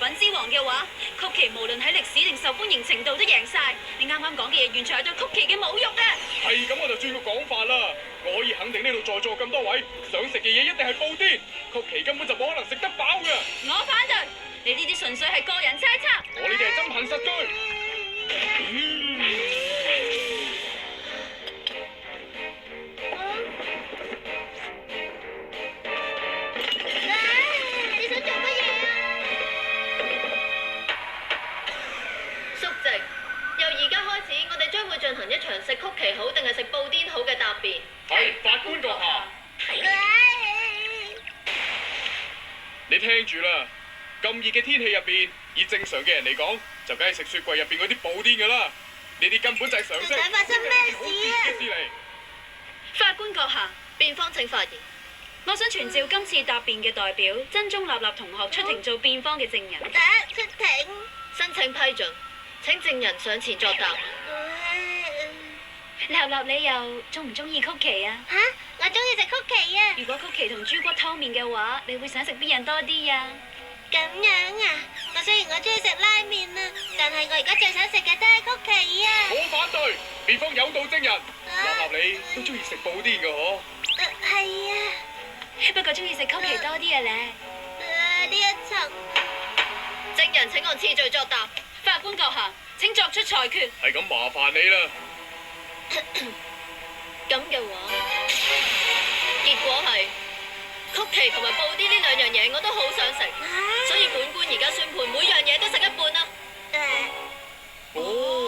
品之王嘅話，曲奇無論喺歷史定受歡迎程度都贏晒。你啱啱講嘅嘢完全係對曲奇嘅侮辱啊！係咁我就轉個講法啦。我可以肯定呢度在座咁多位想食嘅嘢一定係布丁，曲奇根本就冇可能食得飽嘅。我反對，你呢啲純粹係個人猜測。我呢啲係真憑實據。你想做乜嘢啊？叔直，由而家開始，我哋將會進行一場食曲奇好定係食布丁好嘅答辯。係法官閣下，你聽住啦。咁熱嘅天氣入邊，以正常嘅人嚟講，就梗係食雪櫃入邊嗰啲布丁㗎啦。呢啲根本就係常識。到底發生咩事啊？法官閣下，辯方請發言。我想傳召今次答辯嘅代表真中立立同學出庭做辯方嘅證人。出庭。申請批准，請證人上前作答。立立，你又中唔中意曲奇啊？吓，我中意食曲奇啊！如果曲奇同豬骨湯麵嘅話，你會想食邊樣多啲啊？咁樣啊！雖然我中意食拉麵啊，但係我而家最想食嘅都係曲奇啊！我反對，辯方有道證人。立立你都中意食布丁㗎嗬？係啊。不過中意食曲奇多啲啊咧。呢一層。證人請按次序作答。法官閣下，請作出裁決。係咁麻煩你啦。咁嘅話，結果係曲奇同埋布丁呢兩樣嘢我都好想食，所以本官而家宣判每樣嘢都食一半啦。哦。